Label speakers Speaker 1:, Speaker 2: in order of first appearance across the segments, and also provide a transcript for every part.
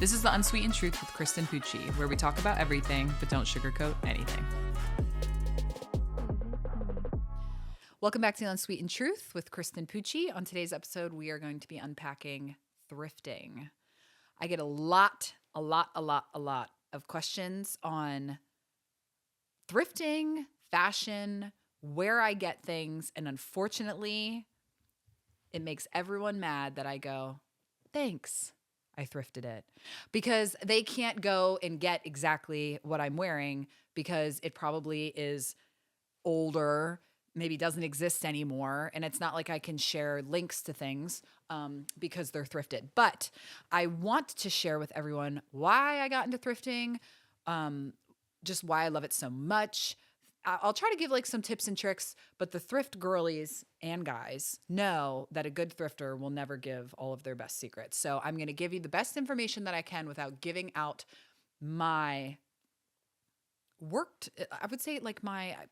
Speaker 1: This is the Unsweetened Truth with Kristen and Pucci, where we talk about everything but don't sugarcoat anything. Welcome back to the Unsweetened Truth with Kristen and Pucci. On today's episode, we are going to be unpacking thrifting. I get a lot of questions on thrifting, fashion, where I get things, and unfortunately, it makes everyone mad that I go, thanks, I thrifted it. Because they can't go and get exactly what I'm wearing because it probably is older, maybe doesn't exist anymore. And it's not like I can share links to things because they're thrifted. But I want to share with everyone why I got into thrifting, just why I love it so much. I'll try to give like some tips and tricks, but the thrift girlies and guys know that a good thrifter will never give all of their best secrets. So I'm going to give you the best information that I can without giving out my I would say like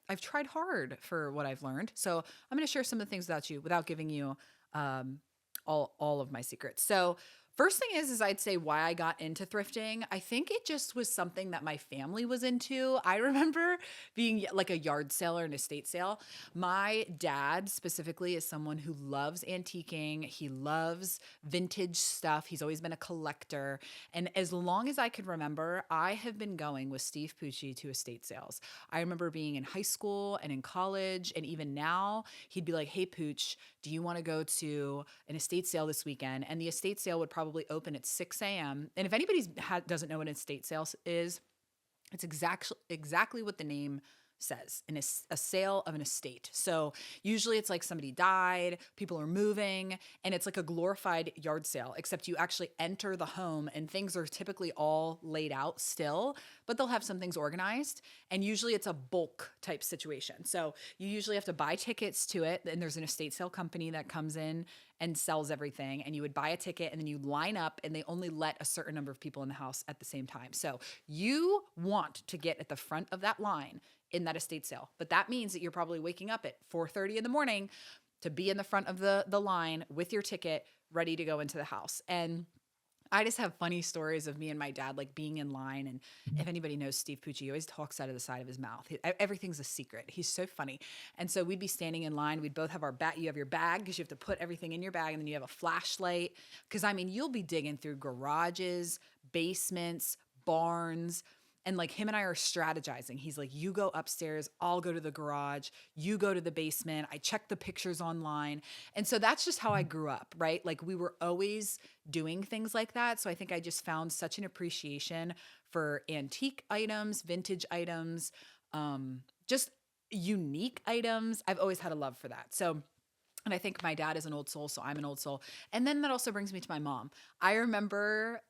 Speaker 1: I've tried hard for what I've learned. So I'm going to share some of the things without giving you all of my secrets. So first thing is I'd say why I got into thrifting. I think it just was something that my family was into. I remember being like a yard sale or an estate sale. My dad specifically is someone who loves antiquing. He loves vintage stuff. He's always been a collector. And as long as I could remember, I have been going with Steve Pucci to estate sales. I remember being in high school and in college, and even now, he'd be like, hey, Pooch, do you want to go to an estate sale this weekend? And the estate sale would probably open at 6 a.m. And if anybody doesn't know what an estate sale is, it's exactly what the name says, a sale of an estate. So usually it's like somebody died, people are moving, and it's like a glorified yard sale, except you actually enter the home and things are typically all laid out still, but they'll have some things organized. And usually it's a bulk type situation. So you usually have to buy tickets to it. And there's an estate sale company that comes in and sells everything. And you would buy a ticket and then you line up and they only let a certain number of people in the house at the same time. So you want to get at the front of that line in that estate sale. But that means that you're probably waking up at 4:30 in the morning to be in the front of the line with your ticket ready to go into the house. And I just have funny stories of me and my dad like being in line. And if anybody knows Steve Pucci, he always talks out of the side of his mouth. Everything's a secret. He's so funny. And so we'd be standing in line. We'd both have our bag. You have your bag because you have to put everything in your bag, and then you have a flashlight. Because I mean, you'll be digging through garages, basements, barns. And like him and I are strategizing. He's like, you go upstairs, I'll go to the garage, you go to the basement. I check the pictures online. And so that's just how I grew up, right? Like we were always doing things like that. So I think I just found such an appreciation for antique items, vintage items, just unique items. I've always had a love for that. So and I think my dad is an old soul, so I'm an old soul. And then that also brings me to my mom. I remember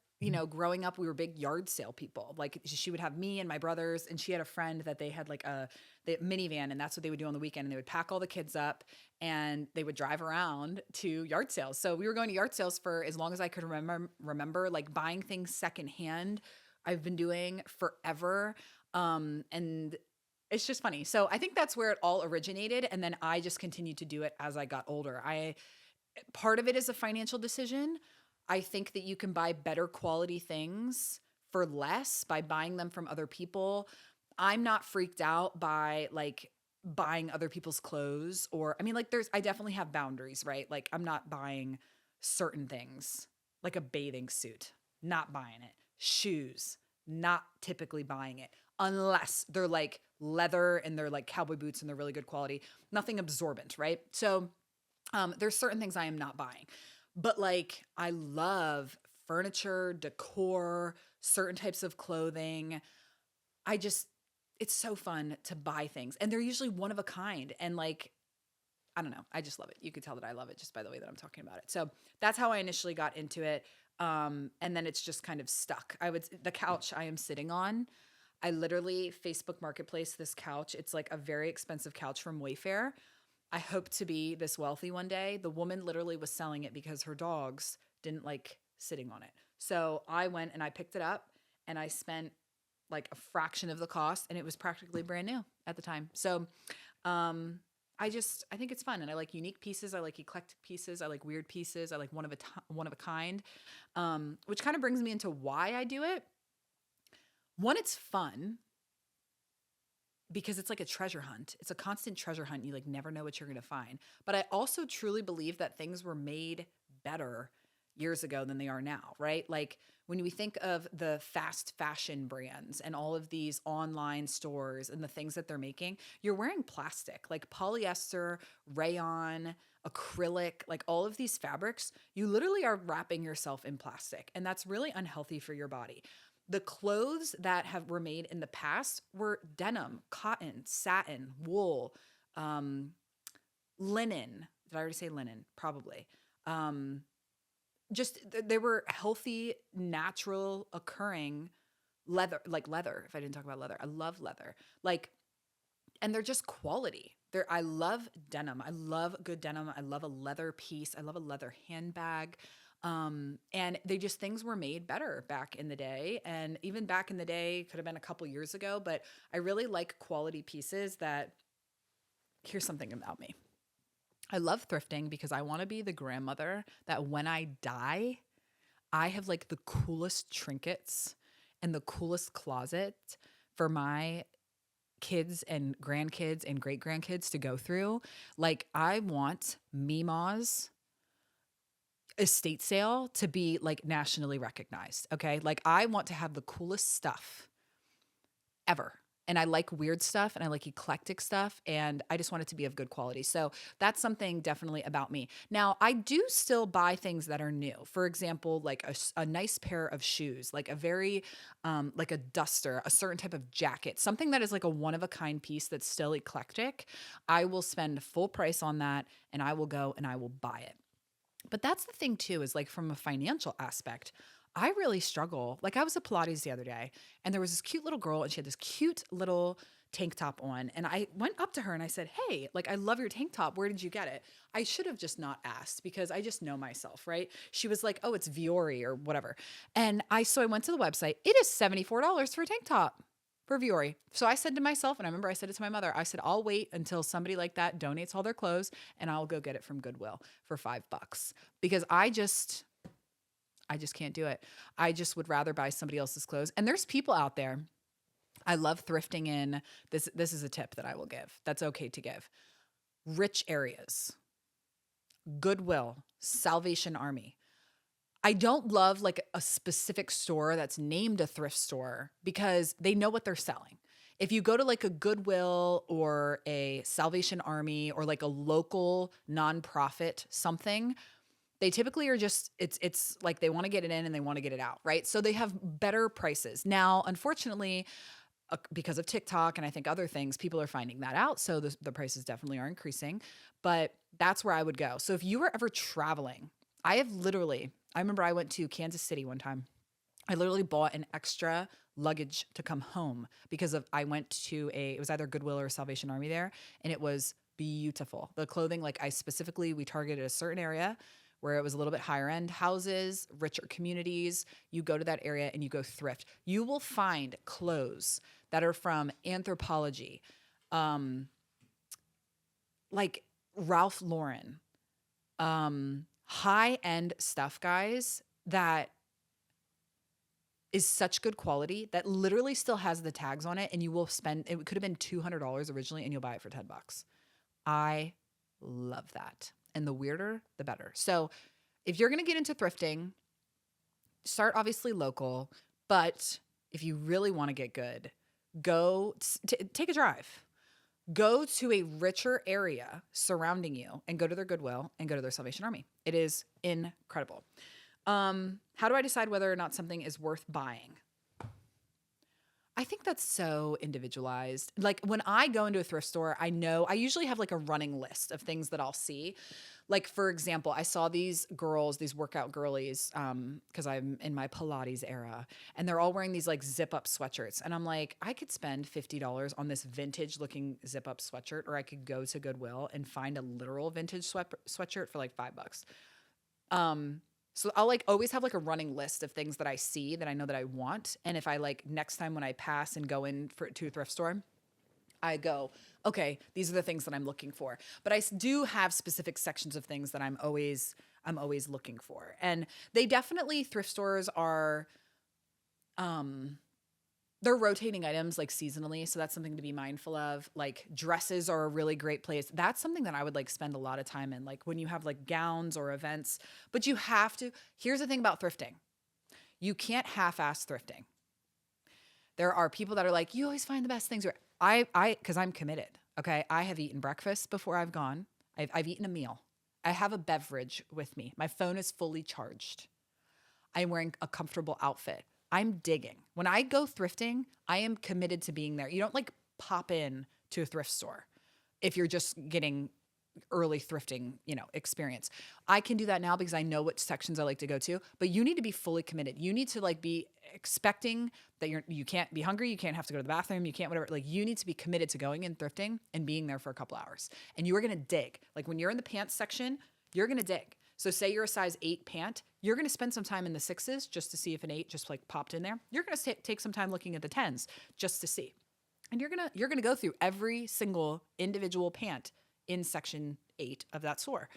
Speaker 1: growing up, we were big yard sale people. Like she would have me and my brothers, and she had a friend that they had like the minivan, and that's what they would do on the weekend. And they would pack all the kids up and they would drive around to yard sales. So we were going to yard sales for as long as I could remember like buying things secondhand. I've been doing forever. And it's just funny. So I think that's where it all originated. And then I just continued to do it as I got older. Part of it is a financial decision. I think that you can buy better quality things for less by buying them from other people. I'm not freaked out by like buying other people's clothes I definitely have boundaries, right? Like I'm not buying certain things, like a bathing suit, not buying it. Shoes, not typically buying it unless they're like leather and they're like cowboy boots and they're really good quality, nothing absorbent, right? So there's certain things I am not buying. But like, I love furniture, decor, certain types of clothing. It's so fun to buy things. And they're usually one of a kind. And like, I don't know, I just love it. You could tell that I love it just by the way that I'm talking about it. So that's how I initially got into it. And then it's just kind of stuck. The couch I am sitting on, I literally Facebook Marketplace this couch. It's like a very expensive couch from Wayfair. I hope to be this wealthy one day. The woman literally was selling it because her dogs didn't like sitting on it. So I went and I picked it up and I spent like a fraction of the cost, and it was practically brand new at the time. So I think it's fun, and I like unique pieces. I like eclectic pieces. I like weird pieces. I like one of a kind, which kind of brings me into why I do it. One, it's fun because it's like a treasure hunt. It's a constant treasure hunt. You like never know what you're going to find. But I also truly believe that things were made better years ago than they are now, right? Like when we think of the fast fashion brands and all of these online stores and the things that they're making, you're wearing plastic, like polyester, rayon, acrylic, like all of these fabrics, you literally are wrapping yourself in plastic. And that's really unhealthy for your body. The clothes that were made in the past were denim, cotton, satin, wool, um, linen. Did I already say linen? Probably. Um, they were healthy, natural occurring leather, like leather. If I didn't talk about leather, I love leather. Like, and they're just quality. I love denim. I love good denim. I love a leather piece. I love a leather handbag. And things were made better back in the day. And even back in the day, could have been a couple years ago, but I really like quality pieces here's something about me. I love thrifting because I want to be the grandmother that when I die, I have like the coolest trinkets and the coolest closet for my kids and grandkids and great grandkids to go through. Like I want Mima's estate sale to be like nationally recognized. Okay. Like I want to have the coolest stuff ever. And I like weird stuff and I like eclectic stuff and I just want it to be of good quality. So that's something definitely about me. Now, I do still buy things that are new. For example, like a nice pair of shoes, like a very, like a duster, a certain type of jacket, something that is like a one of a kind piece that's still eclectic. I will spend full price on that and I will go and I will buy it. But that's the thing too, is like from a financial aspect, I really struggle. Like I was at Pilates the other day and there was this cute little girl and she had this cute little tank top on. And I went up to her and I said, "Hey, like I love your tank top. Where did you get it?" I should have just not asked because I just know myself, right? She was like, "Oh, it's Viore or whatever." So I went to the website. It is $74 for a tank top for Viore. So I said to myself, and I remember I said it to my mother, I said, "I'll wait until somebody like that donates all their clothes and I'll go get it from Goodwill for $5 because I just can't do it. I just would rather buy somebody else's clothes." And there's people out there. I love thrifting in this. This is a tip that I will give. That's okay to give. Rich areas, Goodwill, Salvation Army. I don't love like a specific store that's named a thrift store because they know what they're selling. If you go to like a Goodwill or a Salvation Army or like a local nonprofit something, they typically are just it's like they want to get it in and they want to get it out, right? So they have better prices. Now, unfortunately, because of TikTok and I think other things, people are finding that out. So the prices definitely are increasing, but that's where I would go. So if you were ever traveling, I remember I went to Kansas City one time. I literally bought an extra luggage to come home because I went to it was either Goodwill or Salvation Army there, and it was beautiful. The clothing, like we targeted a certain area where it was a little bit higher end houses, richer communities. You go to that area and you go thrift. You will find clothes that are from Anthropology, like Ralph Lauren, high end stuff, guys, that is such good quality that literally still has the tags on it. And you will it could have been $200 originally and you'll buy it for $10. I love that. And the weirder, the better. So if you're going to get into thrifting, start obviously local, but if you really want to get good, take a drive. Go to a richer area surrounding you and go to their Goodwill and go to their Salvation Army. It is incredible. How do I decide whether or not something is worth buying? I think that's so individualized. Like when I go into a thrift store, I usually have like a running list of things that I'll see. Like for example, I saw these workout girlies, because I'm in my Pilates era, and they're all wearing these like zip up sweatshirts. And I'm like, I could spend $50 on this vintage looking zip up sweatshirt, or I could go to Goodwill and find a literal vintage sweatshirt for like $5. So I'll like always have like a running list of things that I see that I know that I want. And if I like next time when I pass and go to a thrift store, I go, okay, these are the things that I'm looking for. But I do have specific sections of things that I'm always looking for. And they definitely, thrift stores are, they're rotating items like seasonally. So that's something to be mindful of. Like dresses are a really great place. That's something that I would like spend a lot of time in, like when you have like gowns or events, but you have to, here's the thing about thrifting. You can't half-ass thrifting. There are people that are like, you always find the best things. Cause I'm committed. Okay. I have eaten breakfast before I've gone. I've eaten a meal. I have a beverage with me. My phone is fully charged. I'm wearing a comfortable outfit. I'm digging. When I go thrifting, I am committed to being there. You don't like pop in to a thrift store if you're just getting early thrifting, experience. I can do that now because I know which sections I like to go to, but you need to be fully committed. You need to like be expecting that you can't be hungry. You can't have to go to the bathroom. You can't whatever. Like you need to be committed to going and thrifting and being there for a couple hours. And you are going to dig. Like when you're in the pants section, you're going to dig. So say you're a size 8 pant, you're going to spend some time in the 6s just to see if an 8 just like popped in there. You're going to take some time looking at the 10s just to see. And you're going to go through every single individual pant in section 8 of that store.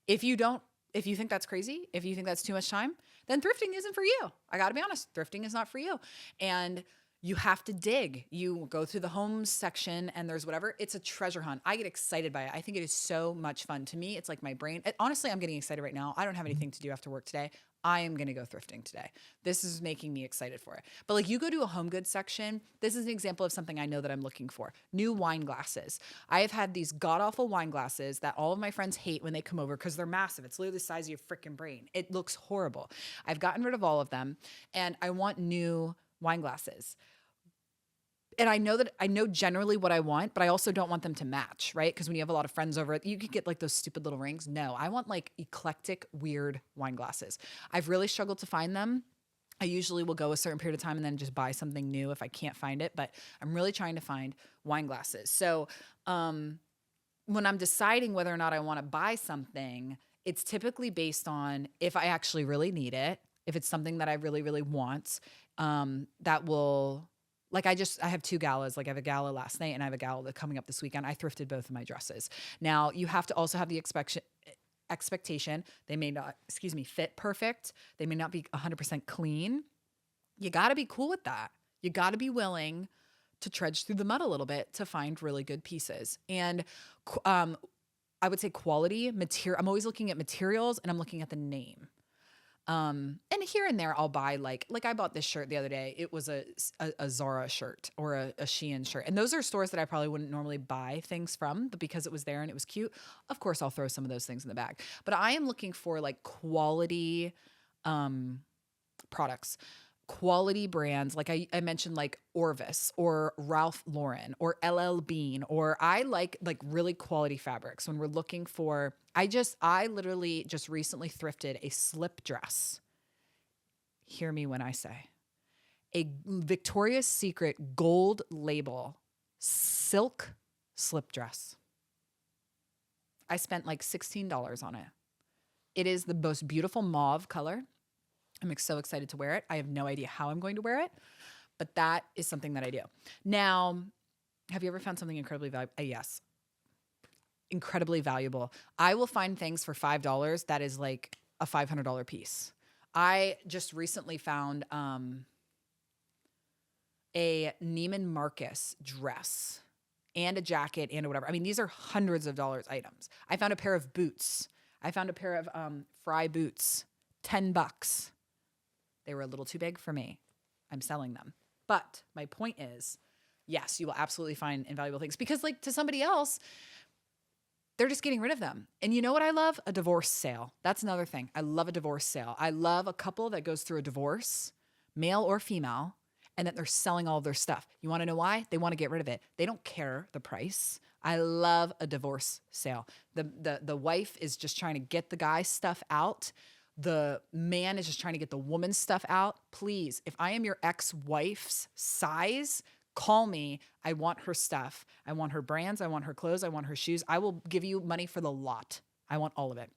Speaker 1: If you think that's crazy, if you think that's too much time, then thrifting isn't for you. I got to be honest, thrifting is not for you. And you have to dig. You go through the homes section and there's whatever. It's a treasure hunt. I get excited by it. I think it is so much fun. To me, it's like my brain. Honestly, I'm getting excited right now. I don't have anything to do after work today. I am going to go thrifting today. This is making me excited for it. But like you go to a home goods section, this is an example of something I know that I'm looking for. New wine glasses. I have had these god-awful wine glasses that all of my friends hate when they come over because they're massive. It's literally the size of your freaking brain. It looks horrible. I've gotten rid of all of them and I want new wine glasses. And I know generally what I want, but I also don't want them to match, right? Because when you have a lot of friends over, you could get like those stupid little rings. No, I want like eclectic, weird wine glasses. I've really struggled to find them. I usually will go a certain period of time and then just buy something new if I can't find it, but I'm really trying to find wine glasses. So when I'm deciding whether or not I want to buy something, it's typically based on if I actually really need it, if it's something that I really, really want, that will... Like I have 2 galas. Like I have a gala last night and I have a gala coming up this weekend. I thrifted both of my dresses. Now you have to also have the expectation. They may not, fit perfect. They may not be 100% clean. You got to be cool with that. You got to be willing to trudge through the mud a little bit to find really good pieces. And I would say quality material. I'm always looking at materials and I'm looking at the name. And here and there I'll buy like I bought this shirt the other day. It was a Zara shirt or a Shein shirt. And those are stores that I probably wouldn't normally buy things from, but because it was there and it was cute, of course I'll throw some of those things in the bag. But I am looking for like quality, products, quality brands. Like I mentioned like Orvis or Ralph Lauren or LL Bean, or I like really quality fabrics when we're looking for, I literally just recently thrifted a slip dress. Hear me when I say a Victoria's Secret gold label silk slip dress. I spent like $16 on it. It is the most beautiful mauve color. I'm so excited to wear it. I have no idea how I'm going to wear it, but that is something that I do. Now, have you ever found something incredibly valuable? Yes. Incredibly valuable. I will find things for $5 that is like a $500 piece. I just recently found a Neiman Marcus dress and a jacket and whatever. I mean, these are hundreds of dollars items. I found a pair of boots. I found a pair of Fry boots, $10. They were a little too big for me. I'm selling them. But my point is, yes, you will absolutely find invaluable things because like to somebody else, they're just getting rid of them. And you know what I love? A divorce sale. That's another thing. I love a divorce sale. I love a couple that goes through a divorce, male or female, and that they're selling all of their stuff. You want to know why? They want to get rid of it. They don't care the price. I love a divorce sale. The wife is just trying to get the guy's stuff out. The man is just trying to get the woman's stuff out. Please, if I am your ex-wife's size, call me. I want her stuff. I want her brands. I want her clothes. I want her shoes. I will give you money for the lot. I want all of it.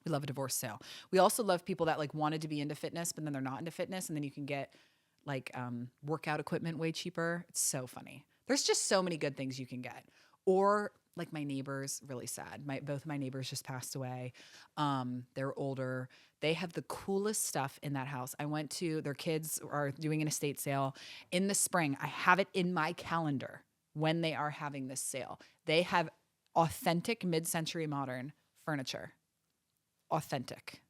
Speaker 1: We love a divorce sale. We also love people that like wanted to be into fitness, but then they're not into fitness. And then you can get like workout equipment way cheaper. It's so funny. There's just so many good things you can get. Or like my neighbors, really sad. Both my neighbors just passed away. They're older. They have the coolest stuff in that house. I went to their kids are doing an estate sale in the spring. I have it in my calendar when they are having this sale. They have authentic mid-century modern furniture. Authentic.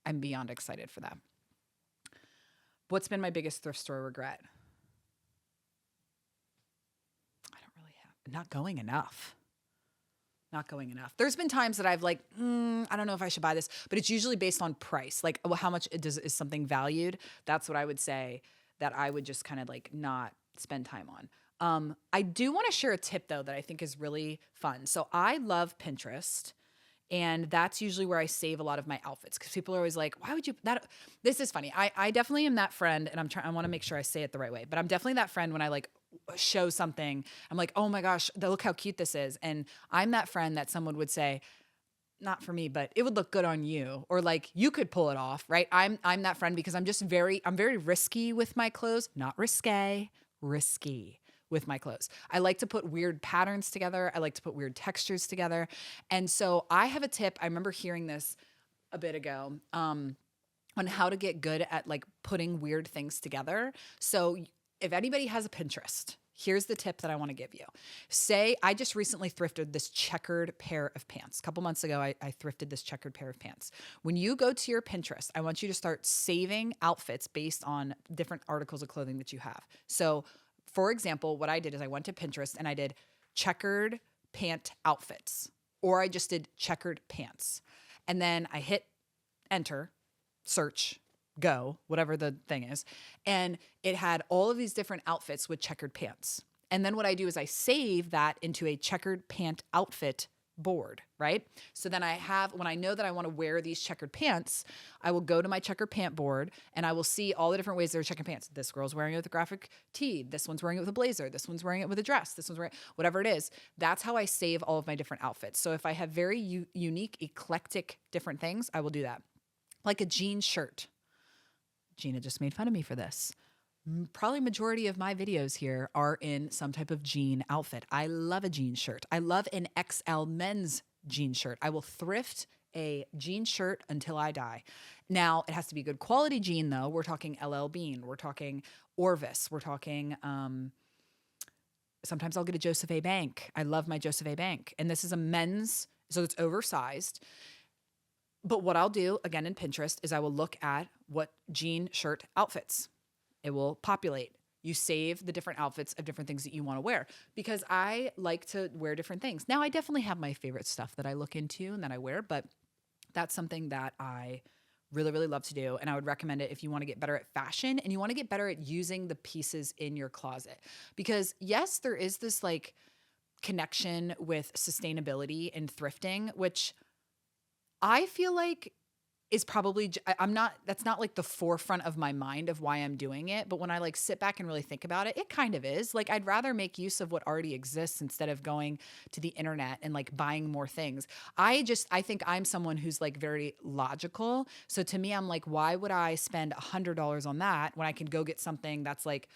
Speaker 1: I'm beyond excited for that. What's been my biggest thrift store regret? I don't really have. Not going enough. Not going enough. There's been times that I've like, I don't know if I should buy this, but it's usually based on price. Like, how much is something valued? That's what I would say that I would just kind of like not spend time on. I do want to share a tip though that I think is really fun. So I love Pinterest. And that's usually where I save a lot of my outfits because people are always like, why would you this is funny. I definitely am that friend and I want to make sure I say it the right way, but I'm definitely that friend when I like show something. I'm like, oh my gosh, look how cute this is. And I'm that friend that someone would say, not for me, but it would look good on you. Or like you could pull it off, right? I'm that friend because I'm very risky with my clothes, not risque, risky with my clothes. I like to put weird patterns together. I like to put weird textures together. And so I have a tip. I remember hearing this a bit ago on how to get good at like putting weird things together. So if anybody has a Pinterest, here's the tip that I want to give you. Say I just recently thrifted this checkered pair of pants. A couple months ago, I thrifted this checkered pair of pants. When you go to your Pinterest, I want you to start saving outfits based on different articles of clothing that you have. So for example, what I did is I went to Pinterest and I did checkered pant outfits, or I just did checkered pants. And then I hit enter, search, go, whatever the thing is. And it had all of these different outfits with checkered pants. And then what I do is I save that into a checkered pant outfit board, right? So then when I know that I want to wear these checkered pants, I will go to my checkered pant board and I will see all the different ways they're checkered pants. This girl's wearing it with a graphic tee. This one's wearing it with a blazer. This one's wearing it with a dress. This one's wearing whatever it is. That's how I save all of my different outfits. So if I have very unique, eclectic different things, I will do that. Like a jean shirt. Gina just made fun of me for this. Probably majority of my videos here are in some type of jean outfit. I love a jean shirt. I love an XL men's jean shirt. I will thrift a jean shirt until I die. Now, it has to be good quality jean though. We're talking LL Bean. We're talking Orvis. We're talking, sometimes I'll get a Joseph A. Bank. I love my Joseph A. Bank. And this is a men's, so it's oversized. But what I'll do, again in Pinterest, is I will look at what jean shirt outfits. It will populate. You save the different outfits of different things that you want to wear because I like to wear different things. Now, I definitely have my favorite stuff that I look into and that I wear, but that's something that I really, really love to do. And I would recommend it if you want to get better at fashion and you want to get better at using the pieces in your closet. Because yes, there is this like connection with sustainability and thrifting, which I feel like is probably, that's not like the forefront of my mind of why I'm doing it. But when I like sit back and really think about it, it kind of is. Like, I'd rather make use of what already exists instead of going to the internet and like buying more things. I think I'm someone who's like very logical. So to me, I'm like, why would I spend $100 on that when I can go get something that's like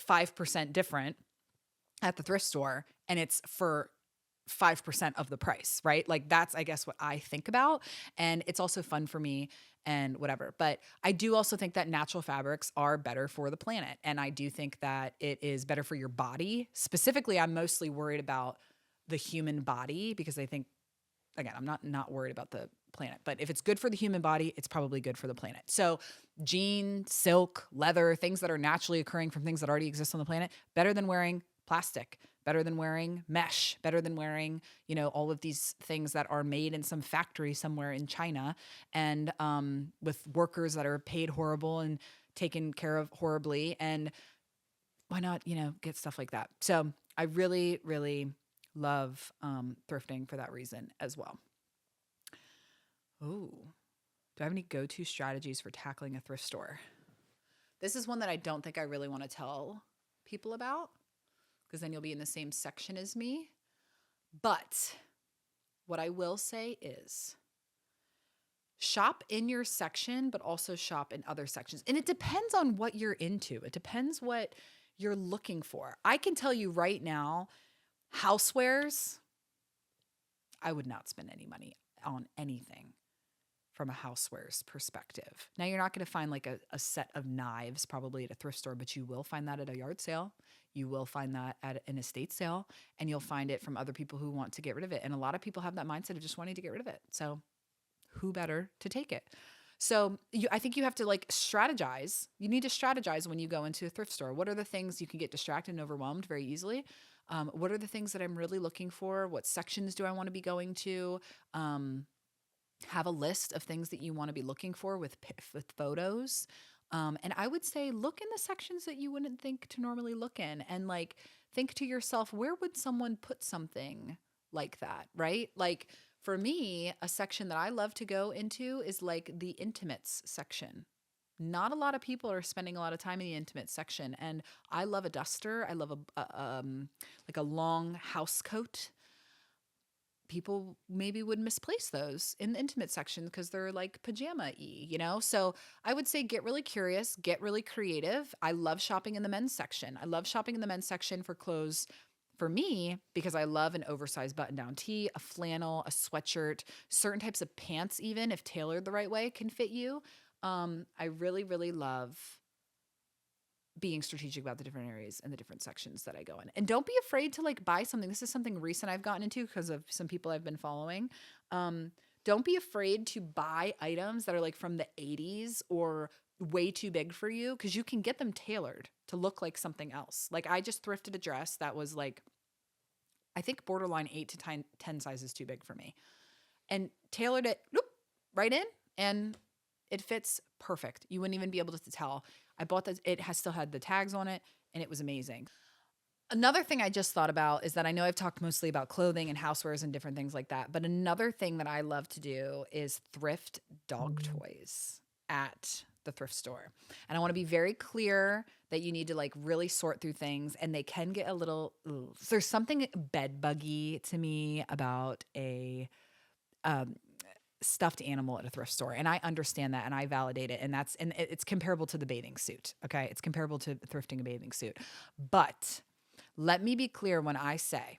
Speaker 1: 5% different at the thrift store and it's for 5% of the price, right? Like that's, I guess, what I think about. And it's also fun for me and whatever. But I do also think that natural fabrics are better for the planet. And I do think that it is better for your body. Specifically, I'm mostly worried about the human body because I think, again, I'm not worried about the planet, but if it's good for the human body, it's probably good for the planet. So jean, silk, leather, things that are naturally occurring from things that already exist on the planet, better than wearing plastic, better than wearing mesh, better than wearing, all of these things that are made in some factory somewhere in China and with workers that are paid horrible and taken care of horribly. And why not, get stuff like that? So I really, really love thrifting for that reason as well. Ooh, do I have any go-to strategies for tackling a thrift store? This is one that I don't think I really want to tell people about, because then you'll be in the same section as me. But what I will say is shop in your section, but also shop in other sections. And it depends on what you're into. It depends what you're looking for. I can tell you right now, housewares, I would not spend any money on anything from a housewares perspective. Now, you're not going to find like a set of knives probably at a thrift store, but you will find that at a yard sale. You will find that at an estate sale, and you'll find it from other people who want to get rid of it. And a lot of people have that mindset of just wanting to get rid of it. So who better to take it? So I think you have to like strategize. You need to strategize when you go into a thrift store. What are the things you can get distracted and overwhelmed very easily? What are the things that I'm really looking for? What sections do I want to be going to? Have a list of things that you want to be looking for with photos. And I would say look in the sections that you wouldn't think to normally look in, and like think to yourself, where would someone put something like that, right? Like for me, a section that I love to go into is like the intimates section. Not a lot of people are spending a lot of time in the intimate section, and I love a duster. I love like a long house coat. People maybe would misplace those in the intimate section because they're like pajama-y, you know? So I would say get really curious, get really creative. I love shopping in the men's section. I love shopping in the men's section for clothes for me because I love an oversized button-down tee, a flannel, a sweatshirt, certain types of pants even, if tailored the right way, can fit you. I really, really love being strategic about the different areas and the different sections that I go in. And don't be afraid to like buy something. This is something recent I've gotten into because of some people I've been following. Don't be afraid to buy items that are like from the 80s or way too big for you, because you can get them tailored to look like something else. Like I just thrifted a dress that was like, I think borderline 8 to 10 sizes too big for me, and tailored it right in, and it fits perfect. You wouldn't even be able to tell. I bought that. It has still had the tags on it, and it was amazing. Another thing I just thought about is that I know I've talked mostly about clothing and housewares and different things like that, but another thing that I love to do is thrift dog toys at the thrift store. And I want to be very clear that you need to like really sort through things, and they can get a little, there's something bed buggy to me about a stuffed animal at a thrift store. And I understand that, and I validate it. And it's comparable to the bathing suit. Okay. It's comparable to thrifting a bathing suit. But let me be clear when I say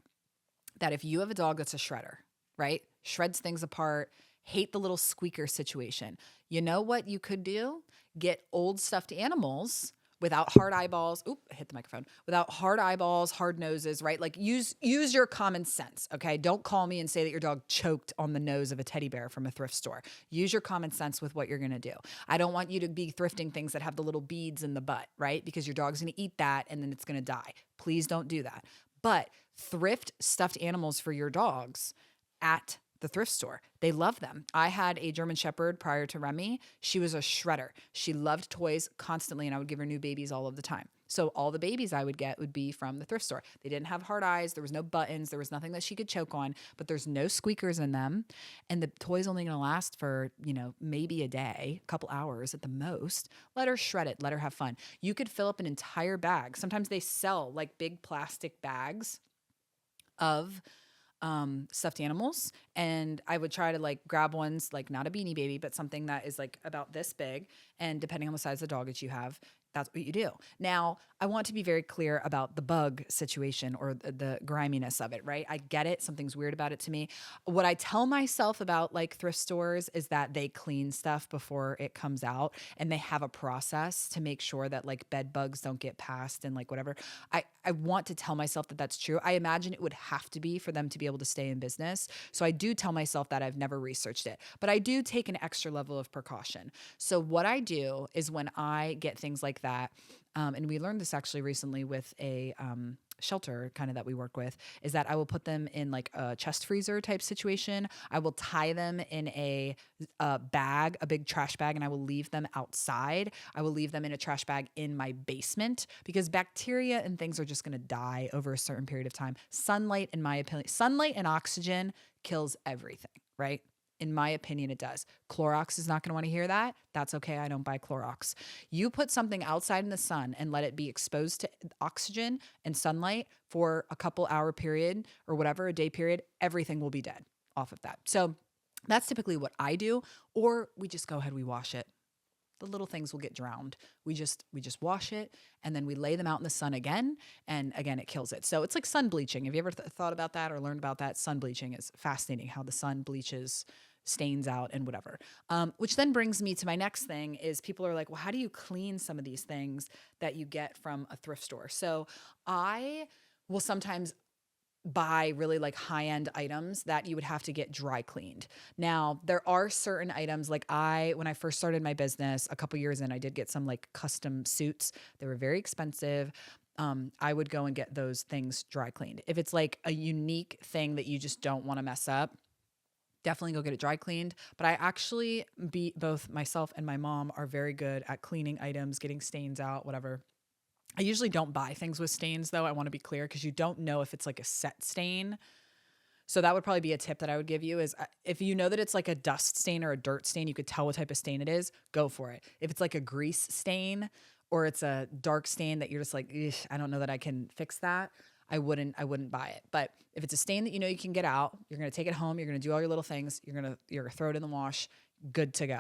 Speaker 1: that if you have a dog that's a shredder, right? Shreds things apart, hate the little squeaker situation. You know what you could do? Get old stuffed animals without hard eyeballs. Oop, I hit the microphone. Without hard eyeballs, hard noses, right? Like use your common sense, okay? Don't call me and say that your dog choked on the nose of a teddy bear from a thrift store. Use your common sense with what you're going to do. I don't want you to be thrifting things that have the little beads in the butt, right? Because your dog's going to eat that and then it's going to die. Please don't do that. But thrift stuffed animals for your dogs at the thrift store. They love them. I had a German Shepherd prior to Remy. She was a shredder. She loved toys constantly, and I would give her new babies all of the time. So all the babies I would get would be from the thrift store. They didn't have hard eyes. There was no buttons. There was nothing that she could choke on, but there's no squeakers in them. And the toy's only going to last for, maybe a day, a couple hours at the most. Let her shred it. Let her have fun. You could fill up an entire bag. Sometimes they sell like big plastic bags of stuffed animals, and I would try to like grab ones, like not a Beanie Baby, but something that is like about this big, and depending on the size of the dog that you have, that's what you do. Now, I want to be very clear about the bug situation or the griminess of it, right? I get it. Something's weird about it to me. What I tell myself about like thrift stores is that they clean stuff before it comes out, and they have a process to make sure that like bed bugs don't get past and like whatever. I want to tell myself that that's true. I imagine it would have to be for them to be able to stay in business. So I do tell myself that. I've never researched it, but I do take an extra level of precaution. So what I do is when I get things like that, and we learned this actually recently with a shelter kind of that we work with, is that I will put them in like a chest freezer type situation. I will tie them in a bag, a big trash bag, and I will leave them outside. I will leave them in a trash bag in my basement because bacteria and things are just going to die over a certain period of time. Sunlight, in my opinion, sunlight and oxygen kills everything, right? In my opinion, it does. Clorox is not going to want to hear that. That's okay. I don't buy Clorox. You put something outside in the sun and let it be exposed to oxygen and sunlight for a couple hour period or whatever, a day period, everything will be dead off of that. So that's typically what I do. Or we just go ahead, we wash it. the little things will get drowned. We just wash it, and then we lay them out in the sun again, and again it kills it. So it's like sun bleaching. Have you ever thought about that or learned about that? Sun bleaching is fascinating, how the sun bleaches stains out and whatever. Which then brings me to my next thing is people are like, well, how do you clean some of these things that you get from a thrift store? So I will sometimes buy really like high-end items that you would have to get dry cleaned. Now, there are certain items like when I first started my business a couple years in, I did get some like custom suits. They were very expensive. I would go and get those things dry cleaned. If it's like a unique thing that you just don't want to mess up, definitely go get it dry cleaned. But I actually both myself and my mom are very good at cleaning items, getting stains out, whatever. I usually don't buy things with stains though. I want to be clear because you don't know if it's like a set stain. So that would probably be a tip that I would give you is if you know that it's like a dust stain or a dirt stain, you could tell what type of stain it is, go for it. If it's like a grease stain or it's a dark stain that you're just like, I don't know that I can fix that, I wouldn't buy it. But if it's a stain that you know you can get out, you're going to take it home, you're going to do all your little things, you're going to throw it in the wash, good to go.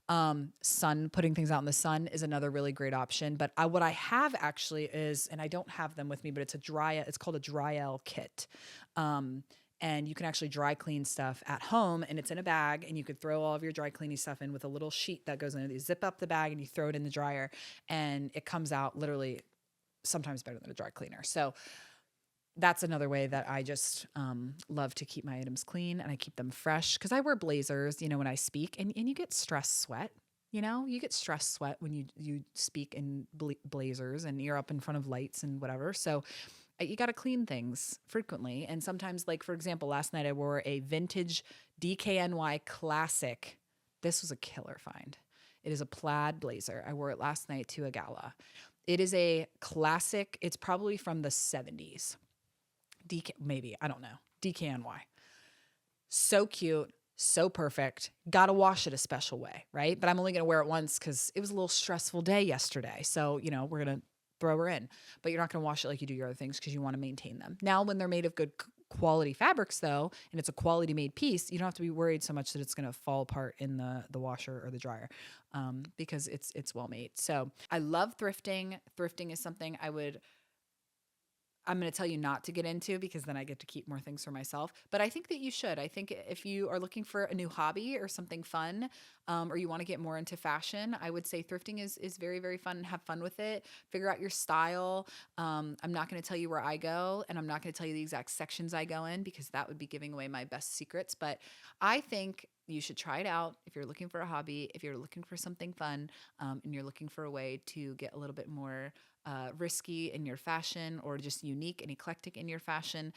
Speaker 1: Putting things out in the sun is another really great option. But what I have actually is, and I don't have them with me, but it's called a Dryel kit. And you can actually dry clean stuff at home, and it's in a bag, and you could throw all of your dry cleaning stuff in with a little sheet that goes in it. You zip up the bag and you throw it in the dryer, and it comes out literally sometimes better than a dry cleaner. So that's another way that I just love to keep my items clean, and I keep them fresh because I wear blazers, when I speak, and you get stress sweat. You get stress sweat when you speak in blazers and you're up in front of lights and whatever. So you got to clean things frequently. And sometimes, like, for example, last night I wore a vintage DKNY classic. This was a killer find. It is a plaid blazer. I wore it last night to a gala. It is a classic. It's probably from the 70s. Maybe, I don't know. DKNY. So cute. So perfect. Got to wash it a special way, right? But I'm only going to wear it once because it was a little stressful day yesterday. So, we're going to throw her in, but you're not going to wash it like you do your other things because you want to maintain them. Now, when they're made of good quality fabrics though, and it's a quality made piece, you don't have to be worried so much that it's going to fall apart in the washer or the dryer, because it's well made. So I love thrifting. Thrifting is something I'm going to tell you not to get into because then I get to keep more things for myself. But I think that you should. I think if you are looking for a new hobby or something fun, or you want to get more into fashion, I would say thrifting is very, very fun, and have fun with it. Figure out your style. I'm not going to tell you where I go, and I'm not going to tell you the exact sections I go in because that would be giving away my best secrets. But I think you should try it out if you're looking for a hobby, if you're looking for something fun, and you're looking for a way to get a little bit more risky in your fashion or just unique and eclectic in your fashion.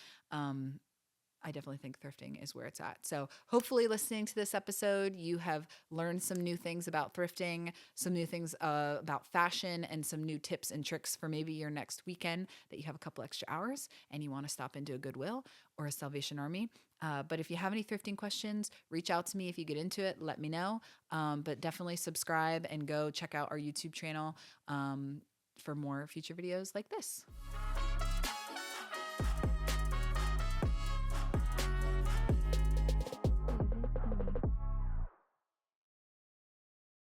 Speaker 1: I definitely think thrifting is where it's at. So hopefully listening to this episode, you have learned some new things about thrifting, some new things about fashion, and some new tips and tricks for maybe your next weekend that you have a couple extra hours and you want to stop into a Goodwill or a Salvation Army. But if you have any thrifting questions, reach out to me. If you get into it, let me know. But definitely subscribe and go check out our YouTube channel for more future videos like this.